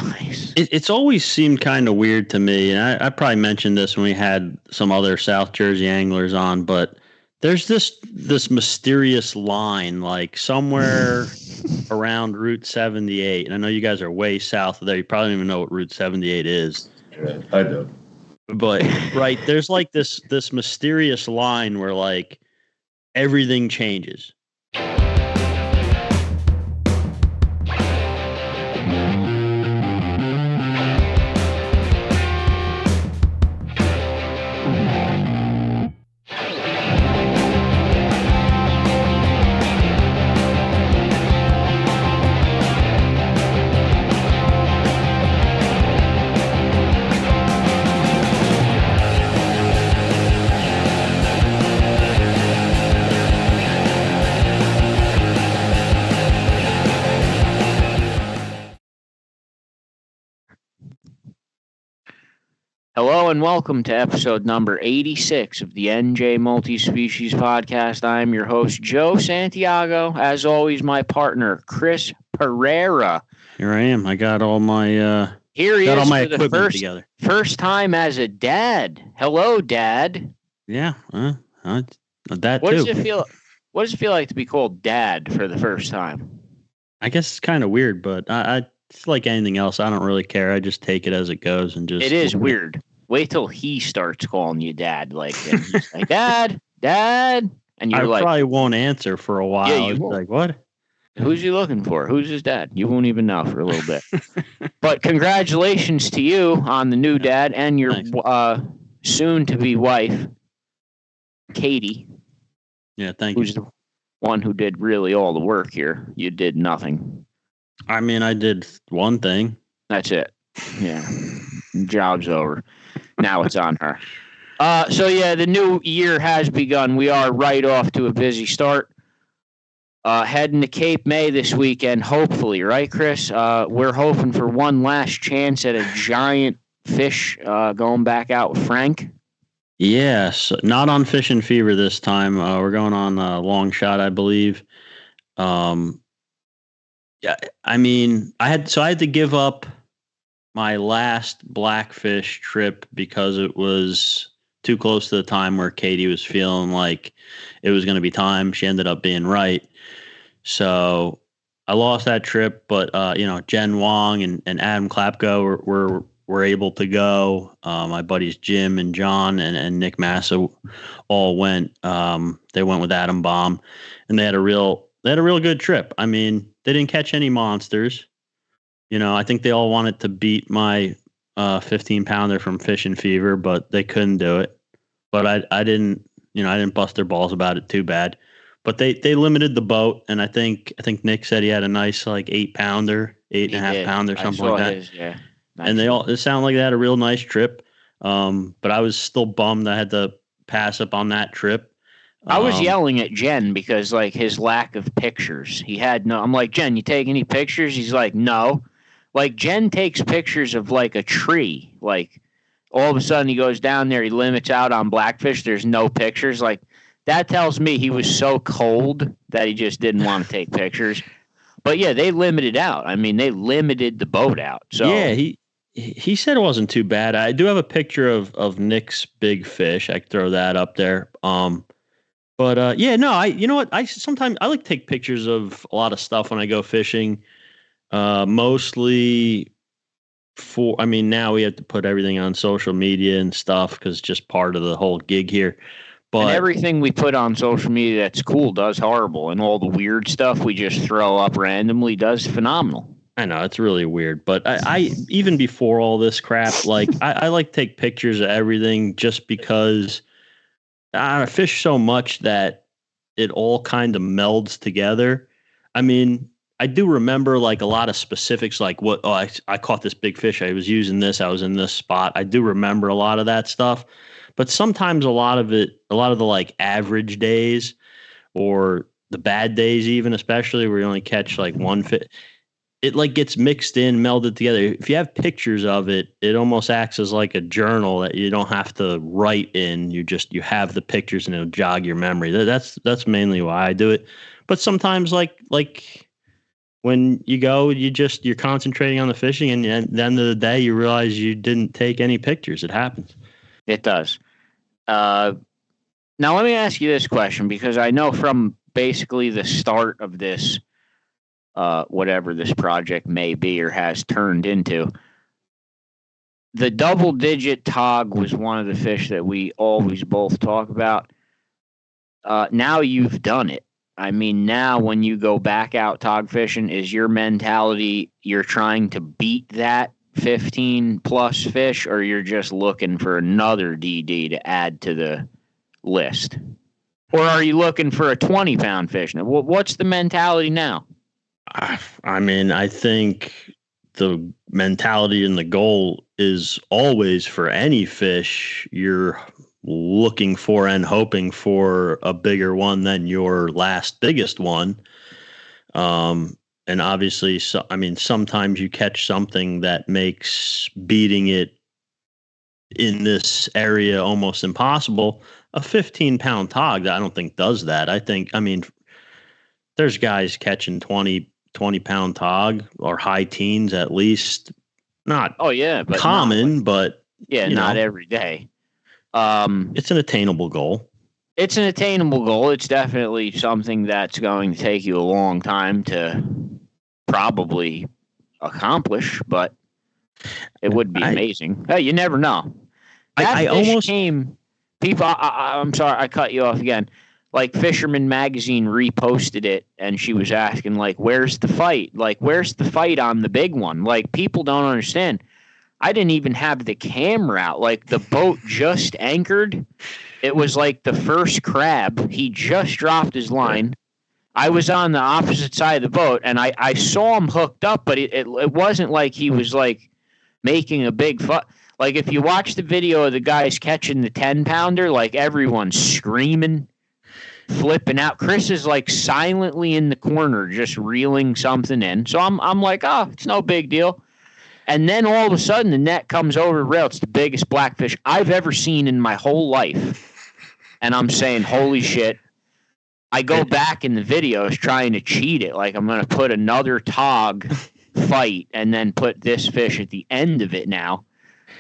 Nice. It's always seemed kind of weird to me, and I probably mentioned this when we had some other South Jersey anglers on, but there's this mysterious line, like somewhere around Route 78, and I know you guys are way south of there. You probably don't even know what Route 78 is. Yeah, I do. But right, there's like this mysterious line where like everything changes. Hello and welcome to episode number 86 of the NJ Multi-Species Podcast. I'm your host, Joe Santiago. As always, my partner, Chris Pereira. Here I am. I got all my Here he got is all my for the equipment together. First time as a dad. Hello, Dad. Yeah, that What too. does it feel? What does it feel like to be called Dad for the first time? I guess it's kind of weird, but it's like anything else. I don't really care. I just take it as it goes and just. It is weird. Wait till he starts calling you Dad, and he's like, Dad, and you're I probably won't answer for a while. Yeah, it's like, what? Who's he looking for? Who's his dad? You won't even know for a little bit. But congratulations to you on the new dad and your soon-to-be wife, Katie. Yeah, thank who's you. The one who did really all the work here. You did nothing. I mean, I did one thing. That's it. Yeah. Job's over. Now it's on her. So, yeah, the new year has begun. We are right off to a busy start. Heading to Cape May this weekend, hopefully, right, Chris? We're hoping for one last chance at a giant fish going back out with Frank. Yes, not on Fishing Fever this time. We're going on a long shot, I believe. Yeah, I mean, I had to give up my last Blackfish trip because it was too close to the time where Katie was feeling like it was going to be time. She ended up being right. So I lost that trip, but Jen Wong and Adam Klapko were able to go. My buddies Jim and John and Nick Massa all went. They went with Adam Baum, and they had a real good trip. I mean, they didn't catch any monsters. I think they all wanted to beat my 15-pounder from Fishing Fever, but they couldn't do it. But I didn't bust their balls about it too bad. But they limited the boat, and I think Nick said he had a nice like 8-pounder, 8.5-pounder, something like that. His, yeah. Nice. And it sounded like they had a real nice trip. But I was still bummed I had to pass up on that trip. I was yelling at Jen because like his lack of pictures. He had no. I'm like, Jen, you take any pictures? He's like, no. Like Jen takes pictures of like a tree. Like all of a sudden he goes down there, he limits out on Blackfish. There's no pictures. Like that tells me he was so cold that he just didn't want to take pictures. But yeah, they limited out. I mean, they limited the boat out. So yeah, he said it wasn't too bad. I do have a picture of Nick's big fish. I could throw that up there. But you know what? Sometimes I like to take pictures of a lot of stuff when I go fishing. Mostly now we have to put everything on social media and stuff because it's just part of the whole gig here. But and everything we put on social media that's cool does horrible, and all the weird stuff we just throw up randomly does phenomenal. I know it's really weird, but I even before all this crap, like I like to take pictures of everything just because I fish so much that it all kind of melds together. I mean, I do remember like a lot of specifics, like I caught this big fish. I was using this. I was in this spot. I do remember a lot of that stuff, but sometimes a lot of the like average days or the bad days, even especially where you only catch like one fish, it like gets mixed in, melded together. If you have pictures of it, it almost acts as like a journal that you don't have to write in. You have the pictures and it'll jog your memory. That's mainly why I do it. But sometimes like when you go, you're concentrating on the fishing, and at the end of the day, you realize you didn't take any pictures. It happens. It does. Now let me ask you this question, because I know from basically the start of this, whatever this project may be or has turned into, the double-digit tog was one of the fish that we always both talk about. Now you've done it. I mean, now when you go back out tog fishing, is your mentality you're trying to beat that 15 plus fish, or you're just looking for another DD to add to the list? Or are you looking for a 20-pound fish? Now, what's the mentality now? I mean, I think the mentality and the goal is always for any fish you're looking for and hoping for a bigger one than your last biggest one. And obviously, sometimes you catch something that makes beating it in this area almost impossible. A 15-pound tog, I don't think does that. There's guys catching 20-pound tog or high teens at least. Not but common, but not every day. It's an attainable goal. It's an attainable goal. It's definitely something that's going to take you a long time to probably accomplish, but it would be amazing. Hey, you never know. I'm sorry, I cut you off again. Like, Fisherman Magazine reposted it, and she was asking, like, where's the fight? Like, where's the fight on the big one? Like, people don't understand. I didn't even have the camera out. Like, the boat just anchored. It was like the first crab. He just dropped his line. I was on the opposite side of the boat, and I saw him hooked up, but it wasn't like he was, like, making a big fuss. Like, if you watch the video of the guys catching the 10-pounder, like, everyone's screaming, flipping out. Chris is, like, silently in the corner just reeling something in. So I'm like, oh, it's no big deal. And then all of a sudden, the net comes over the rail. It's the biggest blackfish I've ever seen in my whole life. And I'm saying, holy shit. I go back in the videos trying to cheat it. Like, I'm going to put another tog fight and then put this fish at the end of it now.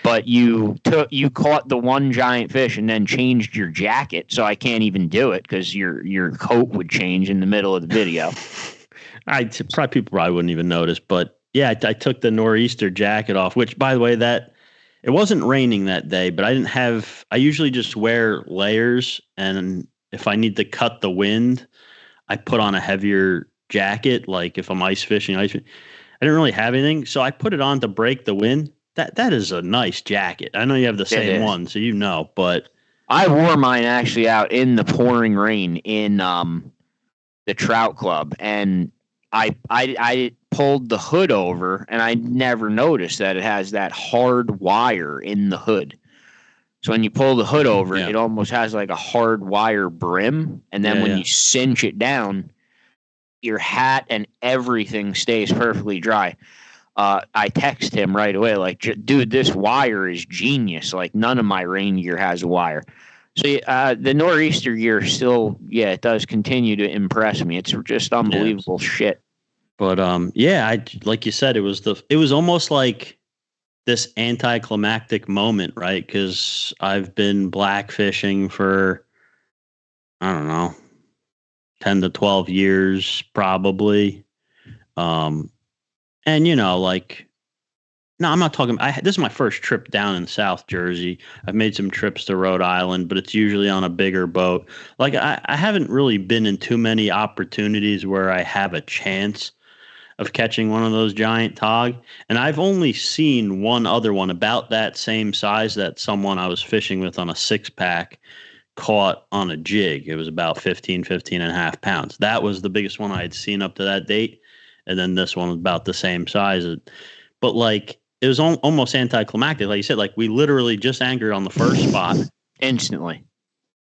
But you caught the one giant fish and then changed your jacket, so I can't even do it because your coat would change in the middle of the video. People probably wouldn't even notice, but yeah, I took the nor'easter jacket off, which, by the way, that it wasn't raining that day, but I usually just wear layers, and if I need to cut the wind, I put on a heavier jacket. Like if I'm ice fishing, I didn't really have anything, so I put it on to break the wind. That is a nice jacket. I know you have the same one, so but I wore mine actually out in the pouring rain in the Trout Club, and I pulled the hood over, and I never noticed that it has that hard wire in the hood. So when you pull the hood over, it almost has like a hard wire brim, and then when you cinch it down, your hat and everything stays perfectly dry. I text him right away, like, dude, this wire is genius. Like, none of my rain gear has a wire. So the nor'easter gear still, it does continue to impress me. It's just unbelievable shit. But like you said, it was almost like this anticlimactic moment, right? Because I've been blackfishing for, I don't know, 10 to 12 years probably. And, no, I'm not talking. This is my first trip down in South Jersey. I've made some trips to Rhode Island, but it's usually on a bigger boat. Like, I haven't really been in too many opportunities where I have a chance of catching one of those giant tog. And I've only seen one other one about that same size that someone I was fishing with on a 6-pack caught on a jig. It was about 15 and a half pounds. That was the biggest one I had seen up to that date. And then this one was about the same size. But, like, it was almost anticlimactic. Like you said, like, we literally just anchored on the first spot. Instantly.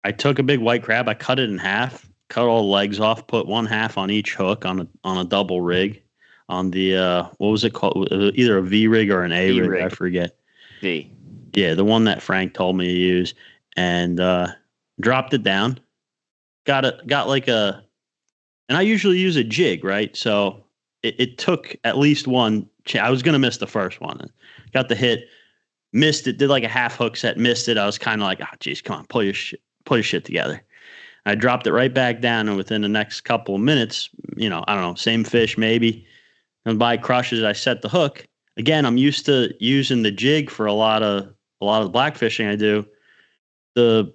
I took a big white crab. I cut it in half, cut all the legs off, put one half on each hook on a double rig on the, what was it called? Either a V rig or an A rig. I forget. V. Yeah, the one that Frank told me to use. And dropped it down. Got like and I usually use a jig, right? So it took at least one. I was going to miss the first one. Got the hit, missed it, did like a half hook set, missed it. I was kind of like, oh, geez, come on, pull your shit together. I dropped it right back down, and within the next couple of minutes, I don't know, same fish maybe. And by crushes, I set the hook. Again, I'm used to using the jig for a lot of the blackfishing I do. The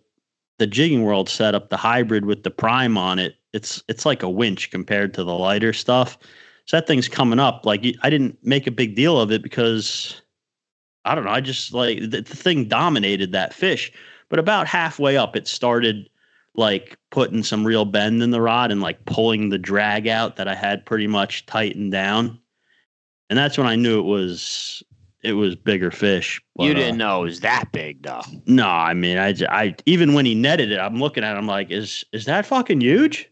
jigging world setup, the hybrid with the prime on it, it's like a winch compared to the lighter stuff. So that thing's coming up. Like, I didn't make a big deal of it because I don't know. I just like the thing dominated that fish. But about halfway up, it started like putting some real bend in the rod and like pulling the drag out that I had pretty much tightened down. And that's when I knew it was bigger fish. But, you didn't know it was that big, though. No, I mean, I even when he netted it, I'm looking at it, I'm like, is that fucking huge?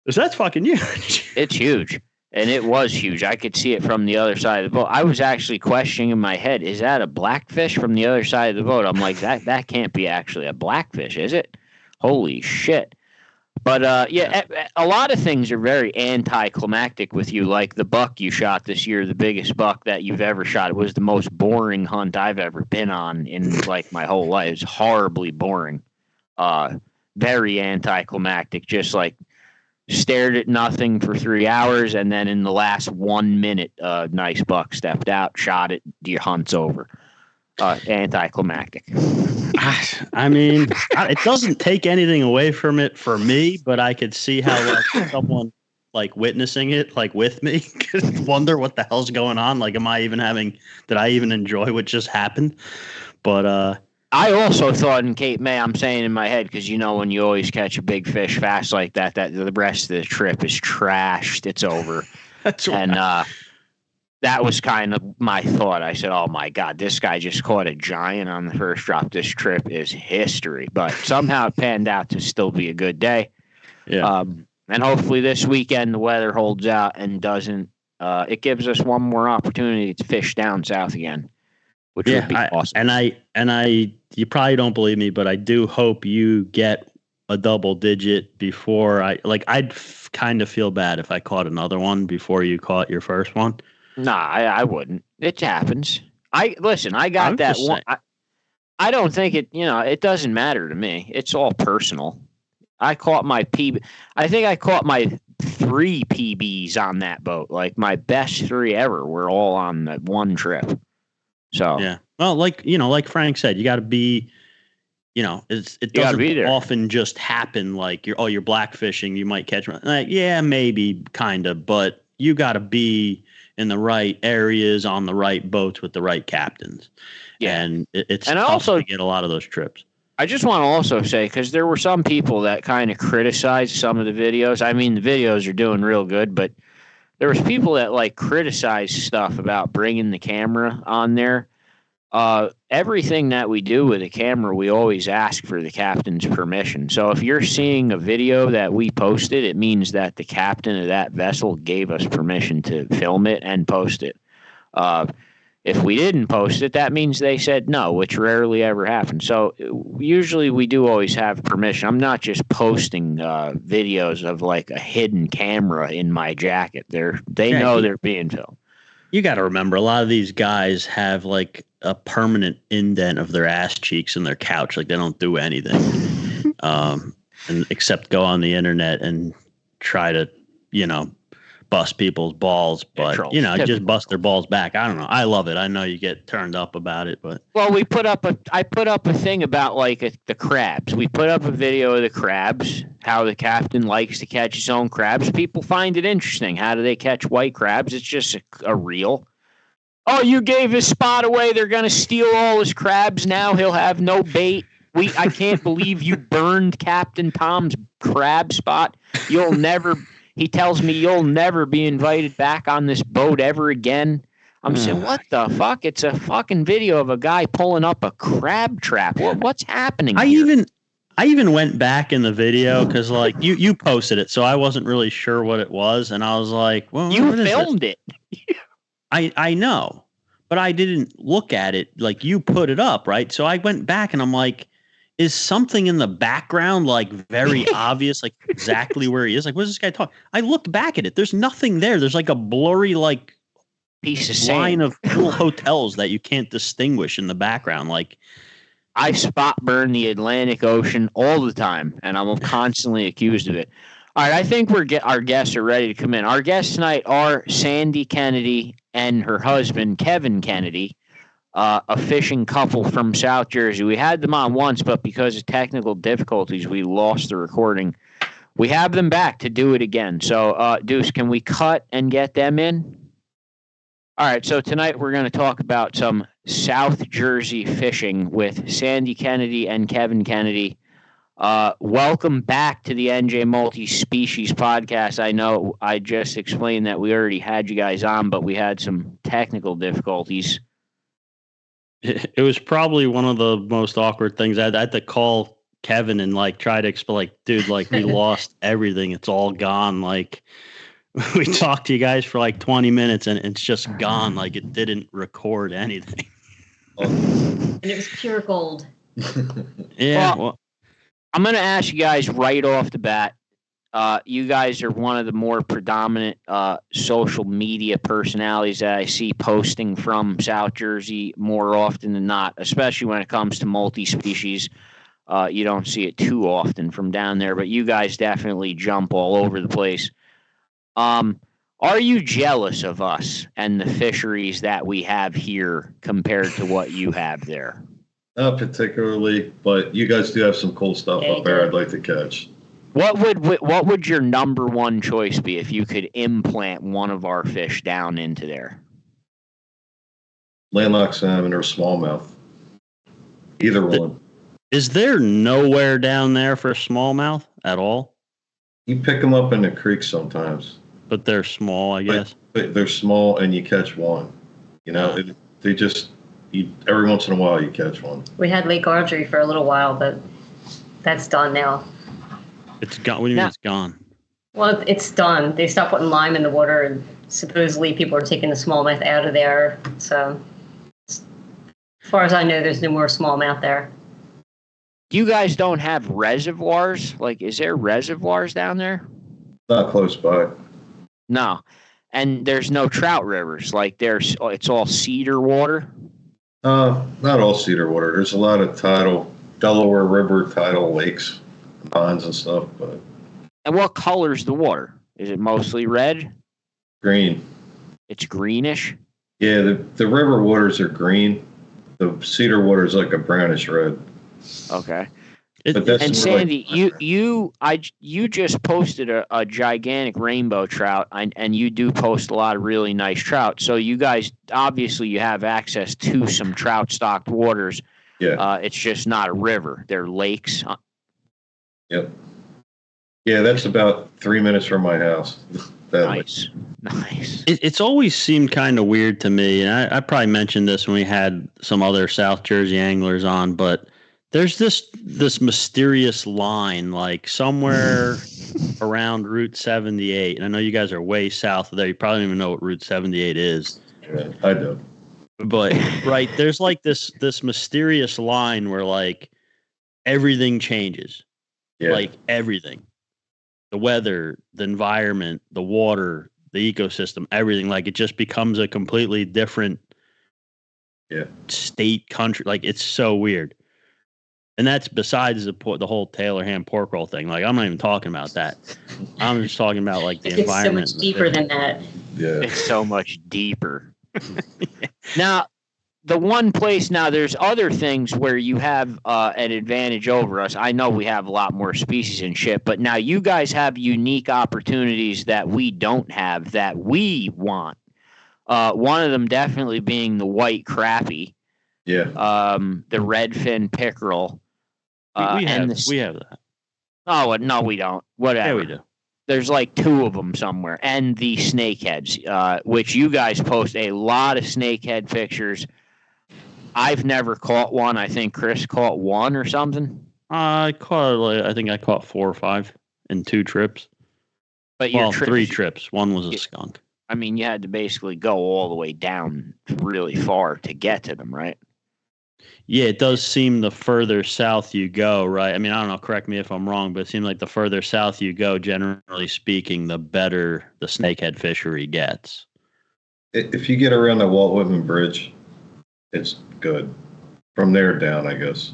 That's fucking huge. It's huge. And it was huge. I could see it from the other side of the boat. I was actually questioning in my head, is that a blackfish from the other side of the boat? I'm like, that can't be actually a blackfish, is it? Holy shit. But yeah, a lot of things are very anticlimactic with you. Like the buck you shot this year, the biggest buck that you've ever shot. It was the most boring hunt I've ever been on in like my whole life. It's horribly boring. Very anticlimactic. Just like stared at nothing for 3 hours, and then in the last 1 minute, nice buck stepped out, shot it. Your hunt's over. Anticlimactic. I mean, it doesn't take anything away from it for me, but I could see how like someone like witnessing it like with me could wonder what the hell's going on. Like, did I even enjoy what just happened? But I also thought in Cape May, I'm saying in my head, because when you always catch a big fish fast like that the rest of the trip is trashed. It's over. That's right. And that was kind of my thought. I said, oh, my God, this guy just caught a giant on the first drop. This trip is history. But somehow it panned out to still be a good day. Yeah. And hopefully this weekend the weather holds out and doesn't. It gives us one more opportunity to fish down south again, which would be awesome. And I, you probably don't believe me, but I do hope you get a double digit before I'd kind of feel bad if I caught another one before you caught your first one. Nah, I wouldn't. It happens. I got that one. I don't think it, it doesn't matter to me. It's all personal. I caught my PB. I think I caught my 3 PBs on that boat. Like my best 3 ever were all on that one trip. So yeah. Well, like Frank said, you got to be, it doesn't often just happen. Like you're blackfishing, you might catch one. Like, yeah, maybe kind of, but you got to be in the right areas on the right boats with the right captains. Yeah. And it's tough to get a lot of those trips. I just want to also say, because there were some people that kind of criticized some of the videos. I mean, the videos are doing real good, but there was people that like criticized stuff about bringing the camera on there. Everything that we do with a camera, we always ask for the captain's permission. So if you're seeing a video that we posted, it means that the captain of that vessel gave us permission to film it and post it. If we didn't post it, that means they said no, which rarely ever happens. So usually we do always have permission. I'm not just posting videos of like a hidden camera in my jacket. They know they're being filmed. You got to remember, a lot of these guys have like a permanent indent of their ass cheeks in their couch. Like they don't do anything, and except go on the internet and try to, bust people's balls, but just bust their balls back. I don't know. I love it. I know you get turned up about it, but well, I put up a thing about like the crabs. We put up a video of the crabs, how the captain likes to catch his own crabs. People find it interesting. How do they catch white crabs? It's just a reel. Oh, you gave his spot away. They're going to steal all his crabs now. He'll have no bait. I can't believe you burned Captain Tom's crab spot. He tells me you'll never be invited back on this boat ever again. I'm saying, what the fuck? It's a fucking video of a guy pulling up a crab trap. What's happening here? I even went back in the video because like you posted it, so I wasn't really sure what it was, and I was like, well, you filmed it. I know, but I didn't look at it like you put it up, right? So I went back and I'm like, is something in the background, like very obvious, like exactly where he is. Like, what's this guy talking? I looked back at it. There's nothing there. There's like a blurry, like piece of line sand of cool hotels that you can't distinguish in the background. Like, I spot burn the Atlantic Ocean all the time, and I'm constantly accused of it. All right, I think our guests are ready to come in. Our guests tonight are Sandy Kennedy and her husband, Kevin Kennedy, a fishing couple from South Jersey. We had them on once, but because of technical difficulties, we lost the recording. We have them back to do it again. So, Deuce, can we cut and get them in? All right, so tonight we're going to talk about some South Jersey fishing with Sandy Kennedy and Kevin Kennedy. Welcome back to the NJ Multi-Species podcast. I know I just explained that we already had you guys on, but we had some technical difficulties. it was probably one of the most awkward things. I had to call Kevin and like try to explain, like, dude, like we lost everything. It's all gone. Like, we talked to you guys for like 20 minutes and it's just gone. Like it didn't record anything. And it was pure gold. Yeah. Well, I'm going to ask you guys right off the bat. You guys are one of the more predominant social media personalities that I see posting from South Jersey more often than not, especially when it comes to multi-species. You don't see it too often from down there, but you guys definitely jump all over the place. Are you jealous of us and the fisheries that we have here compared to what you have there? Not particularly, but you guys do have some cool stuff up there I'd like to catch. What would your number one choice be if you could implant one of our fish down into there? Landlocked salmon or smallmouth. Either one. Is there nowhere down there for smallmouth at all? You pick them up in the creek sometimes. But they're small, I guess. But they're small, and you catch one. You know, every once in a while you catch one. We had Lake Archery for a little while, but that's done now. It's gone. What do you mean it's gone? Well, it's done. They stopped putting lime in the water, and supposedly people are taking the smallmouth out of there. So, as far as I know, there's no more smallmouth there. You guys don't have reservoirs? Like, is there reservoirs down there? Not close by. No. And there's no trout rivers. Like, it's all cedar water? Not all cedar water. There's a lot of Delaware River tidal lakes, ponds and stuff. But. And what color's the water? Is it mostly red? Green. It's greenish? Yeah, the river waters are green. The cedar water is like a brownish red. Okay. And Sandy, you just posted a gigantic rainbow trout, and you do post a lot of really nice trout. So you guys, obviously, you have access to some trout-stocked waters. Yeah. It's just not a river. They're lakes. Yep. Yeah, that's about 3 minutes from my house. Nice. It's always seemed kind of weird to me, and I probably mentioned this when we had some other South Jersey anglers on, but there's this mysterious line, like somewhere around Route 78. And I know you guys are way south of there. You probably don't even know what Route 78 is. Yeah, I do. But right, there's like this mysterious line where like everything changes. Yeah. Like everything. The weather, the environment, the water, the ecosystem, everything. Like it just becomes a completely different state, country. Like it's so weird. And that's besides the whole Taylor ham pork roll thing. Like, I'm not even talking about that. I'm just talking about, like, the environment. It's so much deeper than that. Yeah. It's so much deeper. Now, the one place, there's other things where you have an advantage over us. I know we have a lot more species and shit, but now you guys have unique opportunities that we don't have that we want. One of them definitely being the white crappie. Yeah. The redfin pickerel. We have that. Oh, no, we don't. Whatever. Yeah, we do. There's like 2 of them somewhere. And the snakeheads, which you guys post a lot of snakehead pictures. I've never caught one. I think Chris caught one or something. I think I caught 4 or 5 in 2 trips. But 3 trips. One was a skunk. I mean, you had to basically go all the way down really far to get to them, right? Yeah, it does seem the further south you go, right? I mean, I don't know, correct me if I'm wrong, but it seems like the further south you go, generally speaking, the better the snakehead fishery gets. If you get around the Walt Whitman Bridge, it's good. From there down, I guess.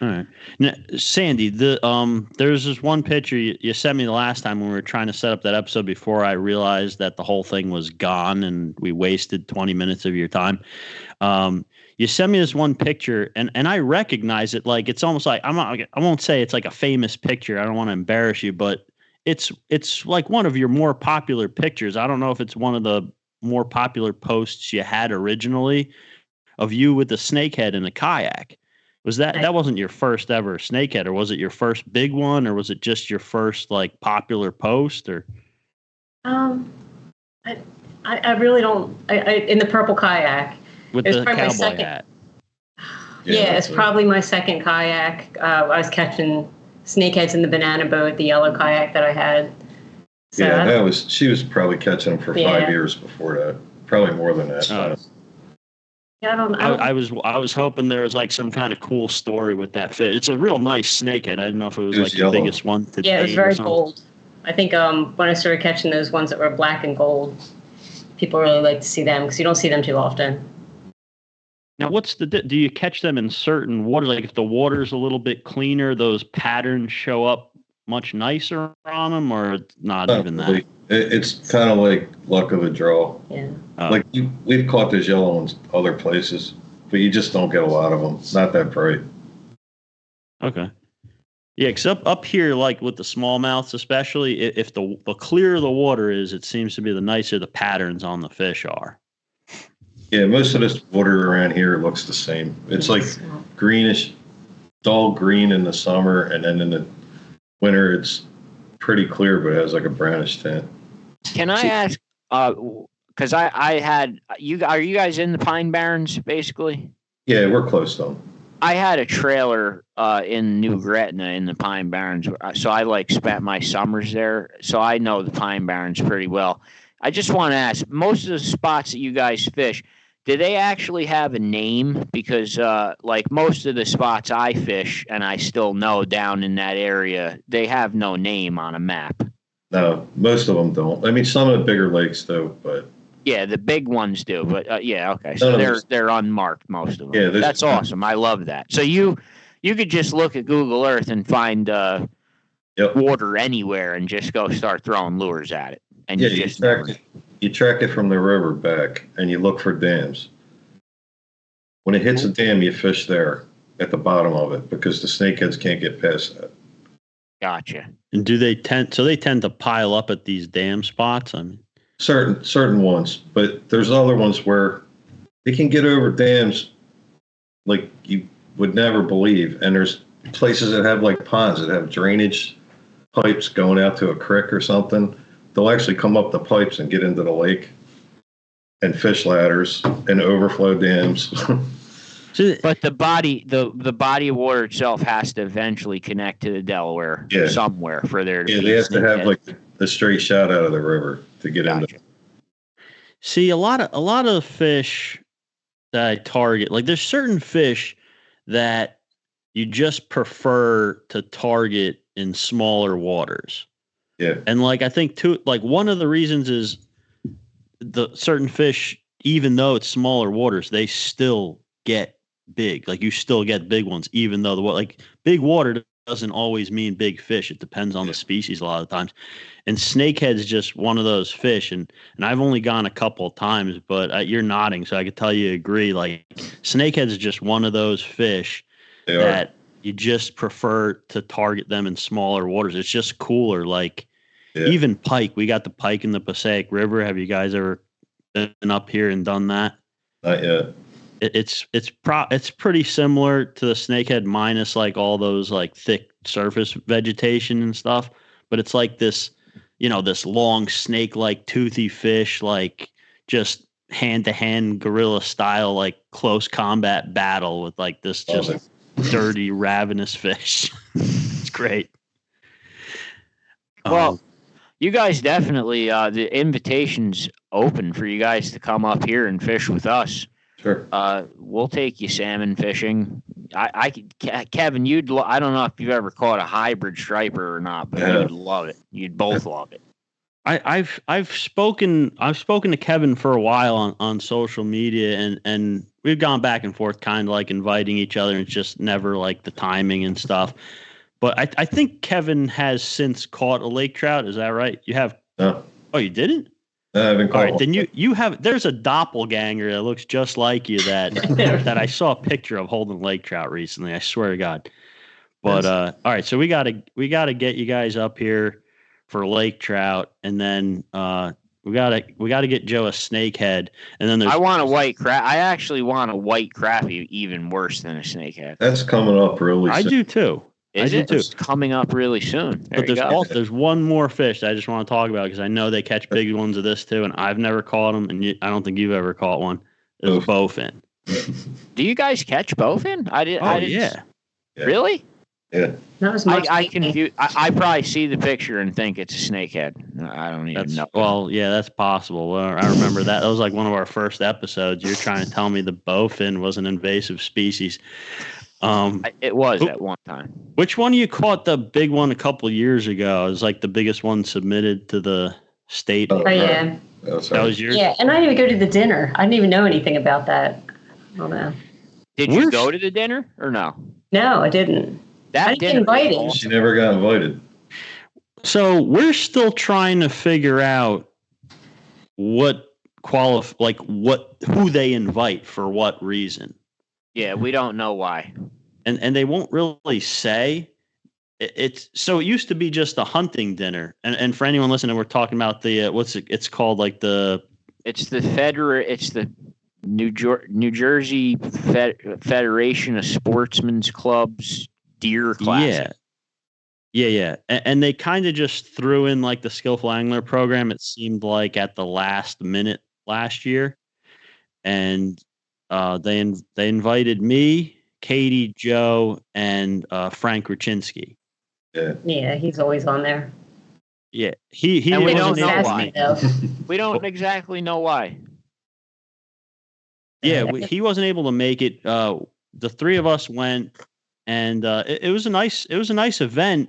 All right. Now, Sandy, there's this one picture you sent me the last time when we were trying to set up that episode before I realized that the whole thing was gone and we wasted 20 minutes of your time. You sent me this one picture and I recognize it. Like, it's almost like, I won't say it's like a famous picture. I don't want to embarrass you, but it's like one of your more popular pictures. I don't know if it's one of the more popular posts you had originally of you with the snakehead in a kayak. Was that wasn't your first ever snakehead, or was it your first big one, or was it just your first like popular post? Or I really don't. In the purple kayak with the cowboy hat. Yeah, it's probably my second kayak. I was catching snakeheads in the banana boat, the yellow kayak that I had. So yeah, she was probably catching them for 5 years before that, probably more than that. Yeah, I was hoping there was like some kind of cool story with that fish. It's a real nice snakehead. I didn't know if it was like yellow. The biggest one to date. Yeah, it was very gold. I think when I started catching those ones that were black and gold, people really like to see them because you don't see them too often. Now, do you catch them in certain waters? Like if the water's a little bit cleaner, those patterns show up much nicer on them, or not even that? It's kind of like luck of the draw. Yeah. Like we've caught those yellow ones other places, but you just don't get a lot of them. Not that bright. Okay. Yeah, because up here, like with the smallmouths especially, if the clearer the water is, it seems to be the nicer the patterns on the fish are. Yeah, most of this water around here looks the same. It's like greenish, dull green in the summer, and then in the winter it's pretty clear, but it has like a brownish tint. Can I ask? Because I had you. Are you guys in the Pine Barrens, basically? Yeah, we're close though. I had a trailer in New Gretna in the Pine Barrens, so I like spent my summers there. So I know the Pine Barrens pretty well. I just want to ask: most of the spots that you guys fish, do they actually have a name? Because like most of the spots I fish and I still know down in that area, they have no name on a map. No, most of them don't. I mean, some of the bigger lakes do, but yeah, the big ones do. But yeah, okay, so they're unmarked, most of them. Yeah, that's awesome. I love that. So you could just look at Google Earth and find water anywhere and just go start throwing lures at it. And yeah, you track it from the river back, and you look for dams. When it hits a dam, you fish there at the bottom of it because the snakeheads can't get past that. Gotcha. And do they tend to pile up at these dam spots? I mean, certain ones, but there's other ones where they can get over dams like you would never believe. And there's places that have like ponds that have drainage pipes going out to a creek or something. They'll actually come up the pipes and get into the lake and fish ladders and overflow dams. But the body of water itself has to eventually connect to the Delaware somewhere for there to be. Yeah, they have to have like the straight shot out of the river to get into. See, a lot of fish that I target, like there's certain fish that you just prefer to target in smaller waters. Yeah. And like I think one of the reasons is the certain fish, even though it's smaller waters, they still get big. Like you still get big ones, even though big water doesn't always mean big fish. It depends on the species a lot of times. And snakehead is just one of those fish. And I've only gone a couple of times, but you're nodding, so I could tell you agree. Like snakehead is just one of those fish that you just prefer to target them in smaller waters. It's just cooler. Like even pike. We got the pike in the Passaic River. Have you guys ever been up here and done that? Not yet. It's pretty similar to the snakehead minus like all those like thick surface vegetation and stuff, but it's like this, this long snake-like toothy fish, like just hand-to-hand guerrilla style, like close combat battle with like this just dirty, ravenous fish. It's great. Well, you guys definitely the invitation's open for you guys to come up here and fish with us. Sure. We'll take you salmon fishing. Kevin, I don't know if you've ever caught a hybrid striper or not, but you'd love it. You'd both love it. I've spoken to Kevin for a while on social media, and we've gone back and forth, kind of like inviting each other, and it's just never like the timing and stuff. But I think Kevin has since caught a lake trout. Is that right? You have? No. Oh, you didn't? I haven't caught All right, one. then you have. There's a doppelganger that looks just like you that I saw a picture of holding lake trout recently. I swear to God. But all right, so we gotta get you guys up here for lake trout, and then we gotta get Joe a snakehead, and then there's. I actually want a white crappie, even worse than a snakehead. That's coming up really soon. I do too. It's coming up really soon. But there's one more fish that I just want to talk about because I know they catch big ones of this too, and I've never caught them, and I don't think you've ever caught one. It's bowfin. Do you guys catch bowfin? Yeah. Really? Yeah. Not as much. I probably see the picture and think it's a snakehead. I don't even know. Well, yeah, that's possible. I remember that. That was like one of our first episodes. You're trying to tell me the bowfin was an invasive species. It was at one time. Which one you caught? The big one a couple of years ago. It was like the biggest one submitted to the state. Oh yeah. That was yours? Yeah, and I didn't even go to the dinner. I didn't even know anything about that. I don't know. Did you go to the dinner or no? No, I didn't. I didn't get invited. She never got invited. So we're still trying to figure out who they invite for what reason. Yeah, we don't know why. And they won't really say. It used to be just a hunting dinner. And for anyone listening, we're talking about the it's called like the New Jersey Federation of Sportsmen's Clubs Deer Classic. Yeah. And they kind of just threw in like the Skillful Angler program. It seemed like at the last minute last year. And they invited me, Katie, Joe, and Frank Ruczynski. Yeah, he's always on there. Yeah, he. And we don't know why. We don't exactly know why. Yeah, he wasn't able to make it. The three of us went, and it was a nice event.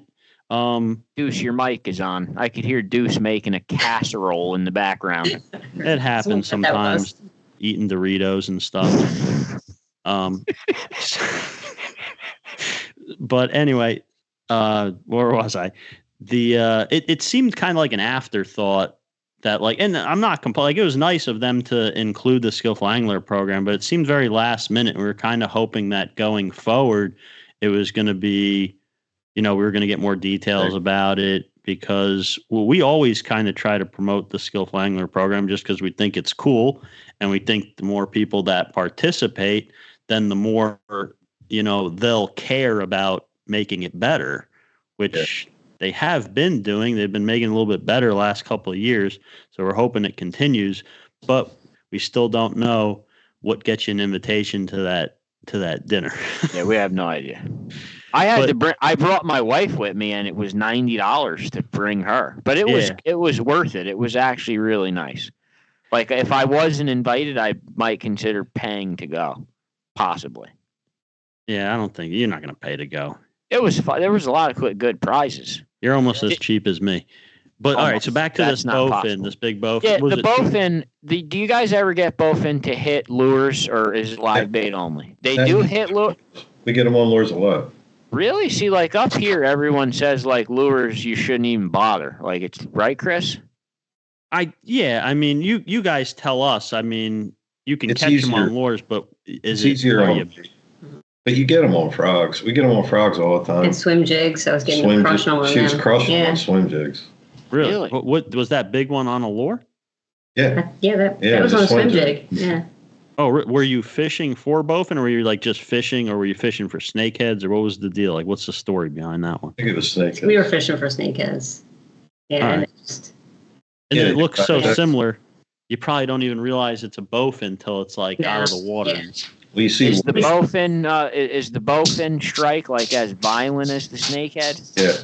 Deuce, your mic is on. I could hear Deuce making a casserole in the background. It happens sometimes. Eating Doritos and stuff. But anyway, where was I? It seemed kind of like an afterthought that and I'm not complaining. It was nice of them to include the Skillful Angler program, but it seemed very last minute. We were kind of hoping that going forward, it was going to be, we were going to get more details about it because we always kind of try to promote the Skillful Angler program just because we think it's cool. And we think the more people that participate, then the more, they'll care about making it better, which they have been doing. They've been making it a little bit better the last couple of years. So we're hoping it continues, but we still don't know what gets you an invitation to that dinner. Yeah, we have no idea. I brought my wife with me, and it was $90 to bring her, but it was worth it. It was actually really nice. Like if I wasn't invited, I might consider paying to go, possibly. Yeah, I don't think you're not going to pay to go. It was fun. There was a lot of good prizes. You're almost as cheap as me. But all right, so back to this bowfin, this big bowfin. Yeah, the bowfin. Do you guys ever get bowfin to hit lures, or is it live bait only? They do hit lures. We get them on lures a lot. Really? See, like up here, everyone says like lures you shouldn't even bother. Like it's right, Chris. I mean, you guys tell us. I mean, you can catch them on lures, but it's easier on. But you get them on frogs. We get them on frogs all the time. And swim jigs. I was getting crushing on them. She was crushing on swim jigs. Really? What was that big one on a lure? Yeah. That was on a swim jig. Yeah. Oh, were you fishing for bowfin, or were you like just fishing, or were you fishing for snakeheads, or what was the deal? Like, what's the story behind that one? I think it was snakeheads. We were fishing for snakeheads. Yeah. Right. And it looks so similar. You probably don't even realize it's a bowfin until it's like out of the water. Yeah. We see is the bowfin strike like as violent as the snakehead? Yeah.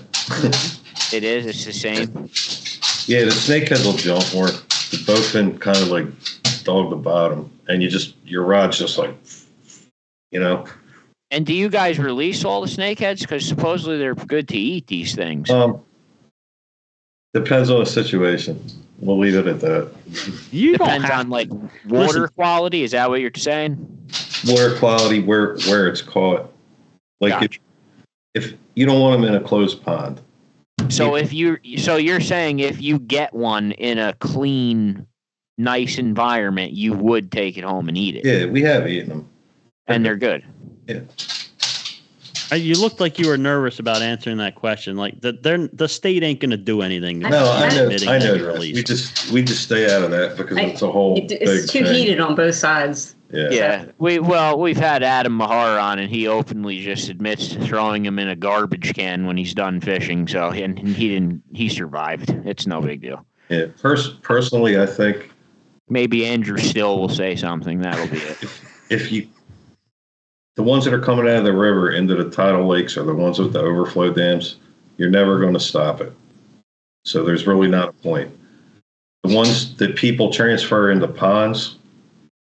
It is. It's the same. Yeah, the snakehead will jump more. The bowfin kind of like dog the bottom, and your rod's just like, you know. And do you guys release all the snakeheads? Because supposedly they're good to eat these things. Depends on the situation. We'll leave it at that. You Depends don't have on like water quality. Is that what you're saying? Water quality, where it's caught. Like Gotcha. if you don't want them in a closed pond. So you're saying if you get one in a clean, nice environment, you would take it home and eat it. Yeah, we have eaten them, and they're good. Yeah. You looked like you were nervous about answering that question. Like the state ain't going to do anything. No, I know. That. We just stay out of that because it's a whole. It's too heated on both sides. Yeah. We've had Adam Mahar on, and he openly just admits to throwing him in a garbage can when he's done fishing. So he survived. It's no big deal. Yeah. Personally, I think maybe Andrew Still will say something. That'll be it. The ones that are coming out of the river into the tidal lakes are the ones with the overflow dams. You're never going to stop it. So there's really not a point. The ones that people transfer into ponds,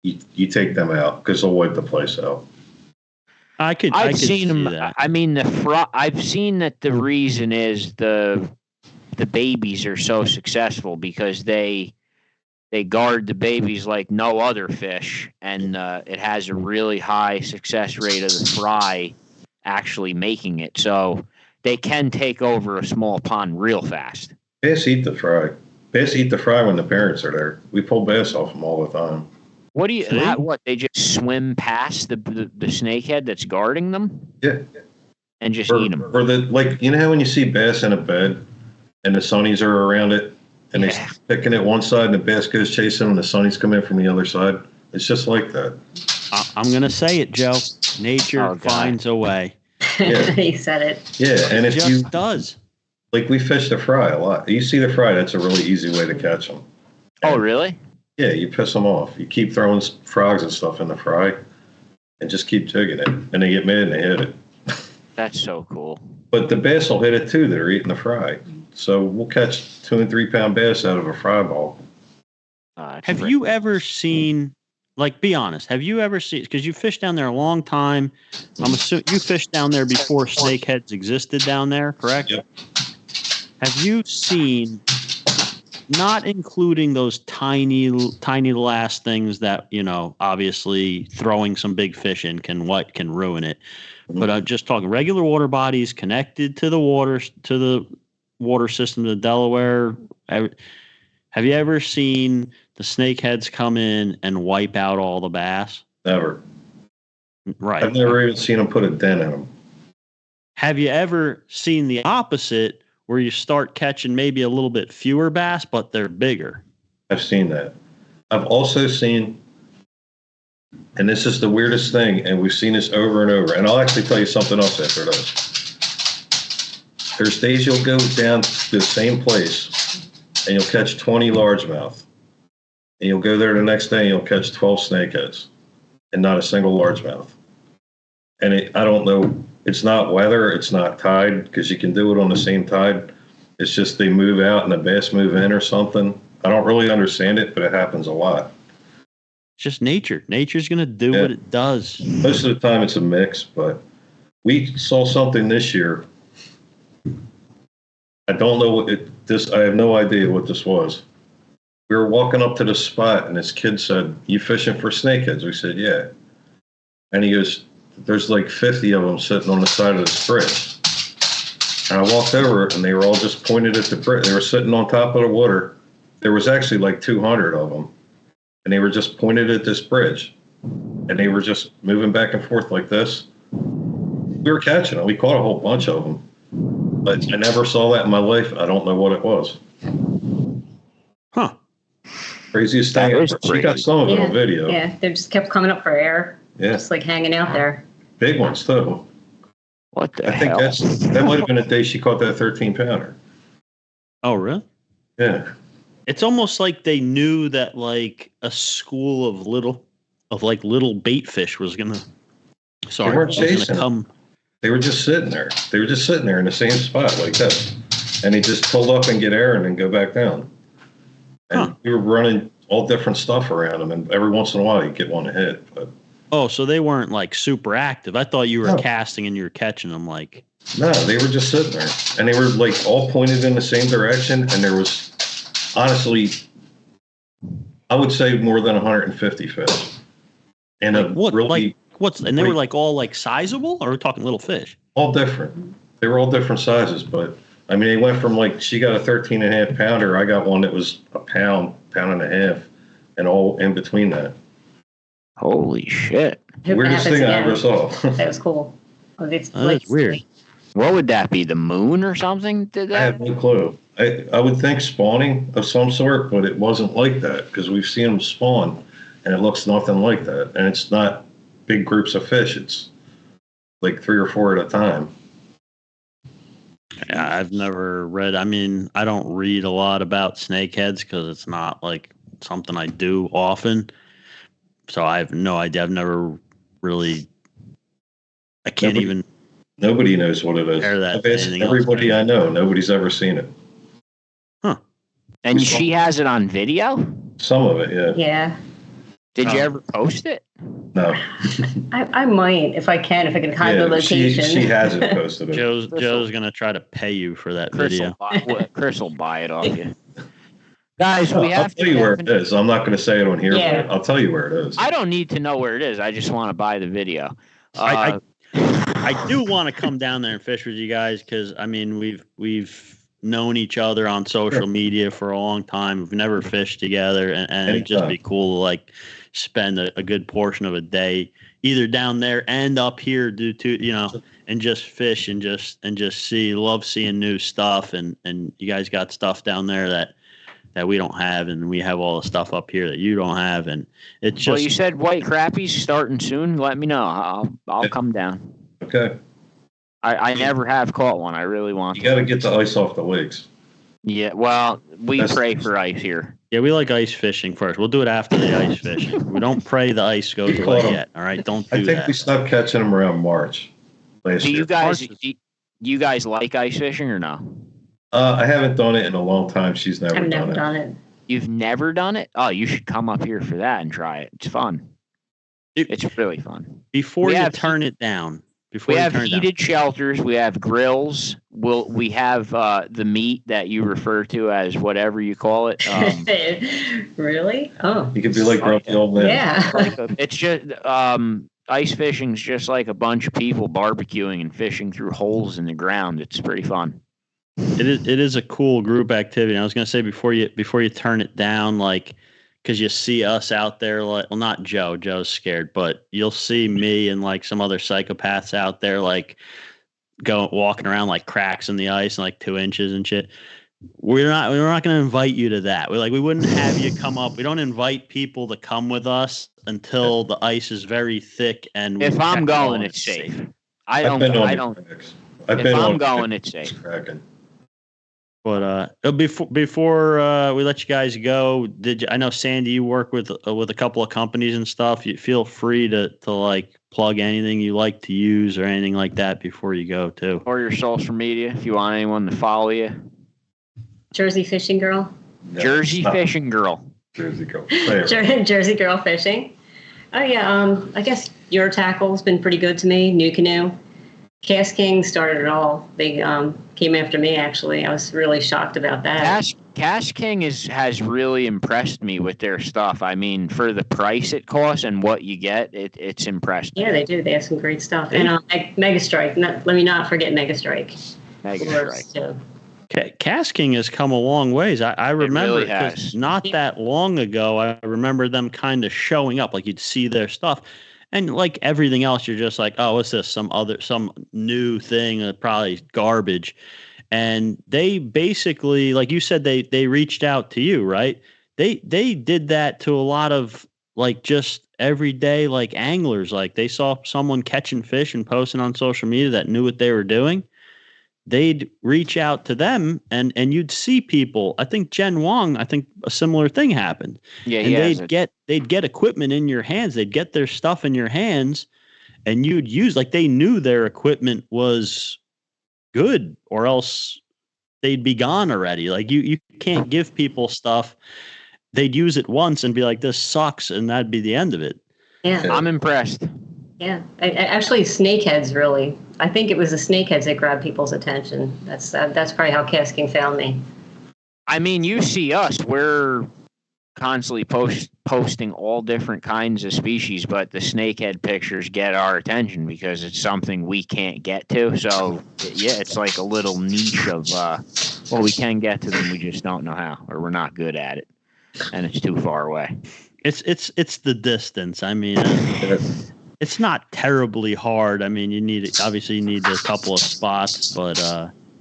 you take them out because they'll wipe the place out. I've seen them. That. I mean, I've seen that the reason is the babies are so successful because they guard the babies like no other fish, and it has a really high success rate of the fry actually making it. So they can take over a small pond real fast. Bass eat the fry. Bass eat the fry when the parents are there. We pull bass off them all the time. What they just swim past the snakehead that's guarding them? Yeah. And just eat them. Or you know how when you see bass in a bed and the sunnies are around it? And they're picking at one side, and the bass goes chasing them, and the sunnies come in from the other side. It's just like that. I'm going to say it, Joe. Nature finds a way. Yeah. He said it. Yeah, and if you does. Like we fish the fry a lot. You see the fry, that's a really easy way to catch them. Oh, really? Yeah, you piss them off. You keep throwing frogs and stuff in the fry, and just keep jigging it, and they get mad and they hit it. That's so cool. But the bass will hit it too. They're eating the fry. So we'll catch 2 and 3 pound bass out of a fry ball. Have you ever seen, like, be honest, have you ever seen, because you fished down there a long time. I'm assuming you fished down there before Snakeheads existed down there, correct? Yep. Have you seen, not including those tiny last things that, obviously throwing some big fish in can ruin it. Mm-hmm. But I'm just talking regular water bodies connected to the water system, the Delaware. Have you ever seen the snakeheads come in and wipe out all the bass? Never. Right. I've never even seen them put a dent in them. Have you ever seen the opposite, where you start catching maybe a little bit fewer bass, but they're bigger? I've seen that. I've also seen, and this is the weirdest thing, and we've seen this over and over, and I'll actually tell you something else after this. There's days you'll go down to the same place, and you'll catch 20 largemouth. And you'll go there the next day, and you'll catch 12 snakeheads, and not a single largemouth. And I don't know, it's not weather, it's not tide, because you can do it on the same tide. It's just they move out and the bass move in or something. I don't really understand it, but it happens a lot. It's just nature. Nature's going to do what it does. Most of the time it's a mix, but we saw something this year. I don't know I have no idea what this was. We were walking up to the spot, and this kid said, "You fishing for snakeheads?" We said, "Yeah." And he goes, "There's like 50 of them sitting on the side of this bridge." And I walked over, and they were all just pointed at the bridge. They were sitting on top of the water. There was actually like 200 of them, and they were just pointed at this bridge. And they were just moving back and forth like this. We were catching them. We caught a whole bunch of them. But I never saw that in my life. I don't know what it was. Huh. Craziest thing ever. She got some of it on video. Yeah, they just kept coming up for air. Yeah. Just like hanging out there. Big ones, too. What the hell? I think that might have been the day she caught that 13-pounder. Oh, really? Yeah. It's almost like they knew that like a school of little bait fish was going to come. They were just sitting there. They were just sitting there in the same spot like this. And he just pulled up and get air and then go back down. And we were running all different stuff around them, and every once in a while you get one to hit. But Oh, so they weren't like super active. I thought you were No. casting and you were catching them like. no, they were just sitting there, and they were like all pointed in the same direction. And there was honestly, I would say more than 150 fish. And a What really like what's and they were like all like sizable, or are we talking little fish? all different. They were all different sizes, but I mean, they went from like she got a 13.5 pounder. I got one that was a pound and a half, and all in between that. Holy shit! Hope it Weirdest happens thing I again. ever saw. That was cool. Oh, it's Oh, that's weird. What would that be? The moon or something? Did I have that? no clue. I would think spawning of some sort, but it wasn't like that because we've seen them spawn, and it looks nothing like that. And it's not big groups of fish. It's like 3 or 4 at a time. Yeah, I've never read. I mean, I don't read a lot about snakeheads because it's not like something I do often. So I have no idea. I've never really. I can't even. Nobody knows what it is. Compare that I've to asked anything else, everybody right? I know. Nobody's ever seen it. And she has it on video. Some of it, yeah. Yeah. Did you ever post it? No. I might if I can hide the Yeah, location. she hasn't posted it. Joe's gonna try to pay you for that Chris video. Chris will buy it off you. Guys, we I'll have tell to. you where it is. I'm not going to say it on here, Yeah. but I'll tell you where it is. I don't need to know where it is. I just want to buy the video. I do want to come down there and fish with you guys because I mean we've known each other on social media for a long time. We've never fished together, and it'd just be cool to like spend a good portion of a day either down there and up here due to and just fish and just see. Love seeing new stuff, and you guys got stuff down there that we don't have, and we have all the stuff up here that you don't have, and it's just. Well, you said white crappies starting soon. Let me know. I'll come down. Okay. I never have caught one. I really want. You got to get the ice off the lakes. Yeah. Well, we pray for ice here. Yeah, we like ice fishing first. We'll do it after the ice fishing. We don't pray the ice goes away yet. All right, don't do I think that. we stopped catching them around March last Do year. you guys like ice fishing or no? I haven't done it in a long time. She's never I've done never it. done it. You've never done it? Oh, you should come up here for that and try it. It's fun. It's really fun. Before you turn it down. We have heated shelters. We have grills. We have the meat that you refer to as whatever you call it. Really? Oh. You could be like grumpy old man. Yeah. It's just ice fishing's just like a bunch of people barbecuing and fishing through holes in the ground. It's pretty fun. It is a cool group activity. I was gonna say before you turn it down, like. Because you see us out there, like, well, not Joe. Joe's scared, but you'll see me and like some other psychopaths out there, like walking around like cracks in the ice and like 2 inches and shit. We're not going to invite you to that. We wouldn't have you come up. We don't invite people to come with us until the ice is very thick. And if I'm going, it's safe. If I'm going, it's safe. But before we let you guys go, I know Sandy, you work with a couple of companies and stuff. You feel free to like plug anything you like to use or anything like that before you go too. Or your social media if you want anyone to follow you. Jersey Fishing Girl. No, Jersey Fishing Girl. Jersey Girl. Jersey Girl Fishing. Oh yeah. I guess your tackle's been pretty good to me. New Canoe. Cast King started it all. They came after me, actually. I was really shocked about that. Cast King has really impressed me with their stuff. I mean, for the price it costs and what you get, it's impressed me. Yeah, they do. They have some great stuff. And Mega Strike. Let me not forget Mega Strike. Mega Strike. Okay, Cast King has come a long ways. I remember really not that long ago, I remember them kind of showing up. Like you'd see their stuff. And like everything else, you're just like, oh, what's this? Some new thing, probably garbage. And they basically, like you said, they reached out to you, right? They did that to a lot of like just everyday like anglers. Like they saw someone catching fish and posting on social media that knew what they were doing. They'd reach out to them and you'd see people. I think Jen Wong, a similar thing happened. Yeah, and they'd get equipment in your hands. They'd get their stuff in your hands and you'd use, like they knew their equipment was good or else they'd be gone already. Like you can't give people stuff they'd use it once and be like, "This sucks," and that'd be the end of it. Yeah. I'm impressed. Yeah. Actually, Snakeheads really. I think it was the Snakeheads that grabbed people's attention. That's probably how Cass King found me. I mean, you see us. We're constantly posting all different kinds of species, but the snakehead pictures get our attention because it's something we can't get to. So yeah, it's like a little niche of well, we can get to them, we just don't know how, or we're not good at it, and it's too far away. It's the distance. I mean, it's not terribly hard. I mean, you need a couple of spots, but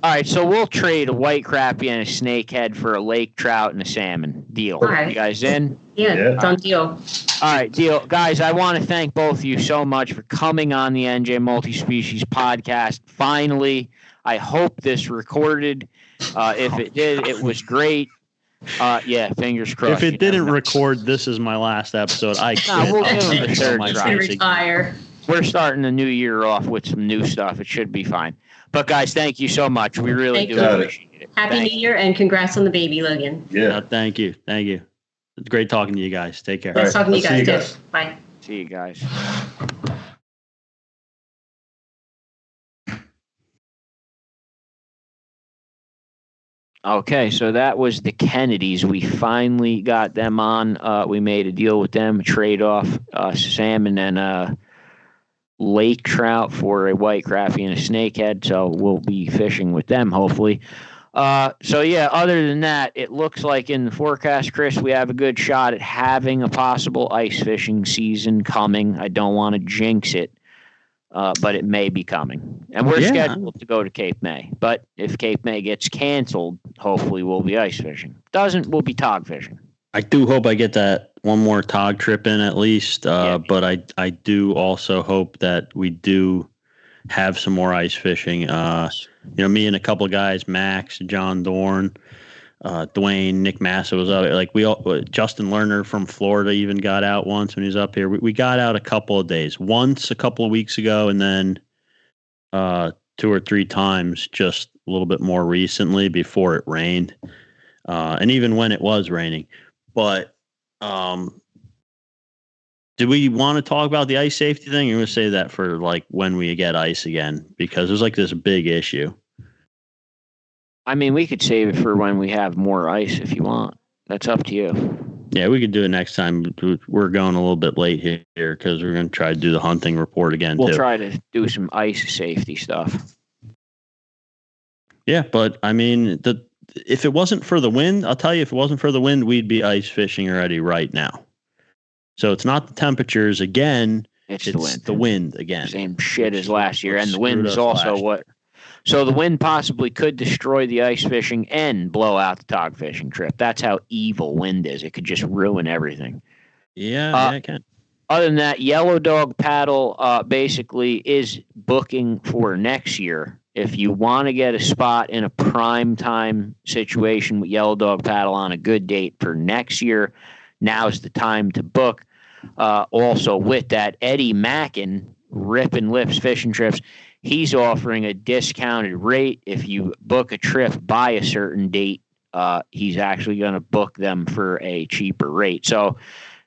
all right, so we'll trade a white crappie and a snakehead for a lake trout and a salmon. Deal. All right. You guys in? Yeah. Done deal. All right, deal. Guys, I want to thank both of you so much for coming on the NJ Multi-Species podcast. Finally, I hope this recorded. If it did, it was great. Yeah, fingers crossed. If it didn't record, this is my last episode. I quit. We'll give him the third He's try. gonna retire. We're starting the new year off with some new stuff. It should be fine. But guys, thank you so much. We really Thank do you. appreciate it. Happy New Year and congrats on the baby, Logan. Yeah. Thank you. It's great talking to you guys. Take care. Nice talking to you I'll see guys, you too. guys. Bye. See you guys. Okay, so that was the Kennedys. We finally got them on. We made a deal with them, a trade-off, salmon and lake trout for a white crappie and a snakehead. So we'll be fishing with them, hopefully. So, yeah, other than that, it looks like in the forecast, Chris, we have a good shot at having a possible ice fishing season coming. I don't want to jinx it. But it may be coming. And we're scheduled to go to Cape May. But if Cape May gets canceled, hopefully we'll be ice fishing. Doesn't, we'll be tog fishing. I do hope I get that one more tog trip in at least. But I do also hope that we do have some more ice fishing. Me and a couple of guys, Max, John Dorn, Dwayne, Nick Massa was up. Like Justin Lerner from Florida even got out once when he was up here. We got out a couple of days. Once a couple of weeks ago, and then 2 or 3 times just a little bit more recently before it rained, and even when it was raining. But do we want to talk about the ice safety thing? Or we'll say that for like when we get ice again, because there's like this big issue. I mean, we could save it for when we have more ice if you want. That's up to you. Yeah, we could do it next time. We're going a little bit late here because we're going to try to do the hunting report again. We'll try to do some ice safety stuff. Yeah, but I mean, if it wasn't for the wind, I'll tell you, if it wasn't for the wind, we'd be ice fishing already right now. So it's not the temperatures again. It's the wind again. Same shit as last year. And the wind is also what... So the wind possibly could destroy the ice fishing and blow out the tog fishing trip. That's how evil wind is. It could just ruin everything. Yeah, it can. Other than that, Yellow Dog Paddle basically is booking for next year. If you want to get a spot in a prime time situation with Yellow Dog Paddle on a good date for next year, now's the time to book. Also with that, Eddie Mackin, Rippin Lips Fishing Trips, he's offering a discounted rate. If you book a trip by a certain date, he's actually going to book them for a cheaper rate. So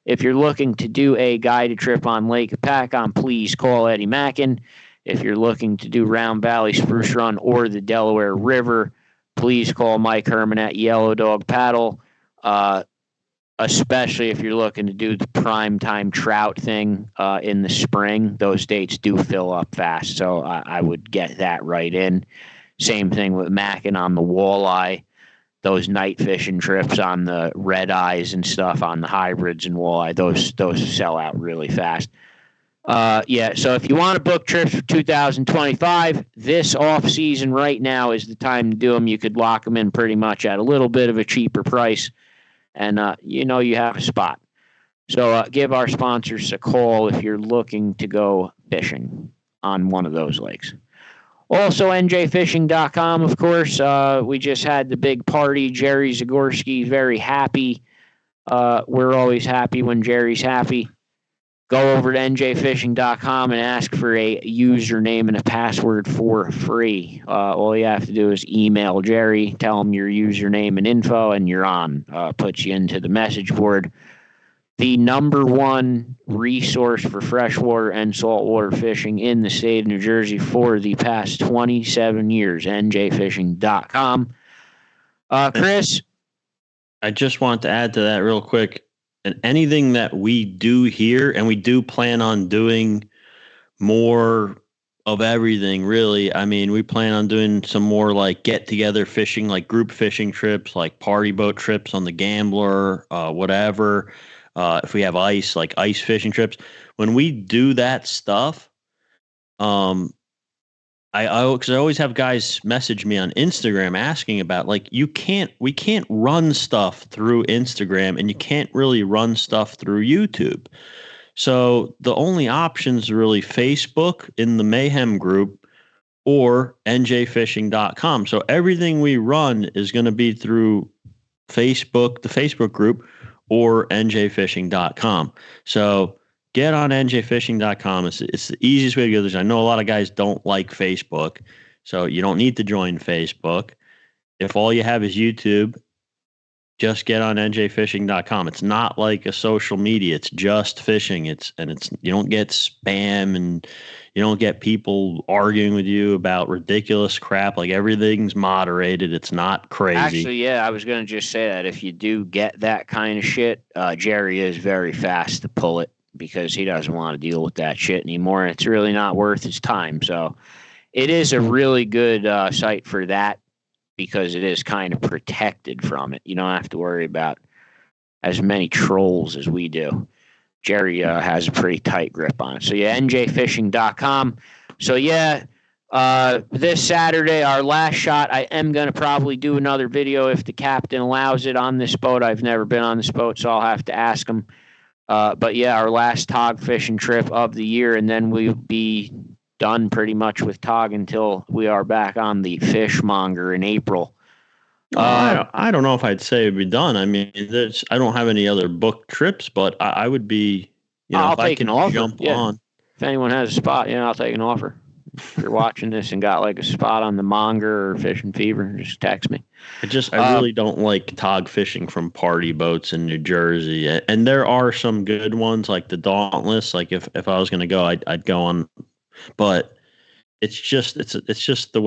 if you're looking to do a guided trip on Lake Apacon, please call Eddie Mackin. If you're looking to do Round Valley Spruce Run or the Delaware River, please call Mike Herman at Yellow Dog Paddle. Especially if you're looking to do the prime time trout thing in the spring. Those dates do fill up fast, so I would get that right in. Same thing with Mackin on the walleye. Those night fishing trips on the red eyes and stuff on the hybrids and walleye, those sell out really fast. So if you want to book trips for 2025, this off season right now is the time to do them. You could lock them in pretty much at a little bit of a cheaper price. And, you have a spot. So give our sponsors a call if you're looking to go fishing on one of those lakes. Also, njfishing.com, of course. We just had the big party. Jerry Zagorski, very happy. We're always happy when Jerry's happy. go over to njfishing.com and ask for a username and a password for free. All you have to do is email Jerry, tell him your username and info, and you're on. Puts you into the message board. The number one resource for freshwater and saltwater fishing in the state of New Jersey for the past 27 years, njfishing.com. Chris? I just want to add to that real quick. And anything that we do here, and we do plan on doing more of everything, really. I mean, we plan on doing some more like get-together fishing, like group fishing trips, like party boat trips on the Gambler, whatever. If we have ice, like ice fishing trips. When we do that stuff, because I always have guys message me on Instagram asking about like we can't run stuff through Instagram, and you can't really run stuff through YouTube. So the only options are really Facebook in the Mayhem group or njfishing.com. So everything we run is going to be through Facebook, the Facebook group, or njfishing.com. So get on njfishing.com. It's the easiest way to go. I know a lot of guys don't like Facebook, so you don't need to join Facebook. If all you have is YouTube, just get on njfishing.com. It's not like a social media. It's just fishing. You don't get spam, and you don't get people arguing with you about ridiculous crap. Like, everything's moderated. It's not crazy. Actually, yeah, I was going to just say that if you do get that kind of shit, Jerry is very fast to pull it, because he doesn't want to deal with that shit anymore. It's really not worth his time. So it is a really good site for that, because it is kind of protected from it. You don't have to worry about as many trolls as we do. Jerry has a pretty tight grip on it. So yeah, njfishing.com. So yeah, this Saturday, our last shot, I am going to probably do another video if the captain allows it on this boat. I've never been on this boat, so I'll have to ask him. But yeah, our last tog fishing trip of the year, and then we'll be done pretty much with tog until we are back on the fishmonger in April. I don't know if I'd say it'd be done. I mean, I don't have any other booked trips, but I would be, I'll if take I can an offer. jump Yeah. on. If anyone has a spot, I'll take an offer. If you're watching this and got like a spot on the Monger or Fishing Fever, just text me. I really don't like tog fishing from party boats in New Jersey. And there are some good ones, like the Dauntless. Like if I was going to go, I'd go on, but it's just the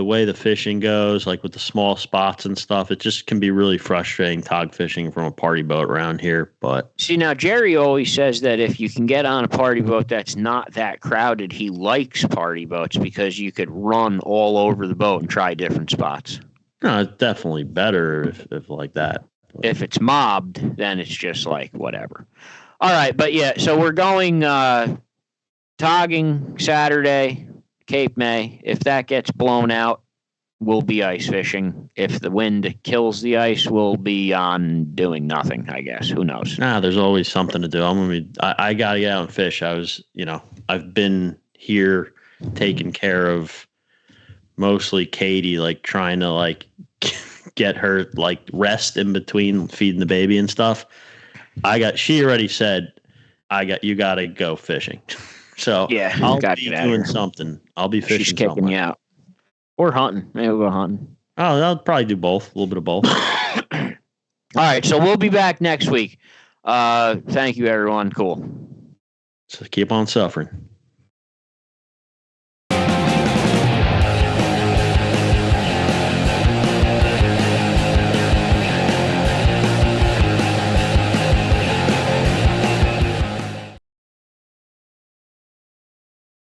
way the fishing goes, like with the small spots and stuff. It just can be really frustrating tog fishing from a party boat around here. But see, now Jerry always says that if you can get on a party boat that's not that crowded, he likes party boats because you could run all over the boat and try different spots. no, it's definitely better if like that. If it's mobbed, then it's just like whatever. All right, but yeah, so we're going togging Saturday, Cape May. If that gets blown out, we'll be ice fishing. If the wind kills the ice, we'll be on doing nothing, I guess. Who knows? There's always something to do. I gotta get out and fish. I've been here taking care of mostly Katie, like trying to like get her like rest in between feeding the baby and stuff. She already said, you gotta go fishing. So yeah, I'll be doing something. I'll be fishing. She's kicking somewhere. you out. Or hunting. Maybe we'll go hunting. Oh, I'll probably do both. A little bit of both. All right, so we'll be back next week. Thank you, everyone. Cool. So keep on suffering.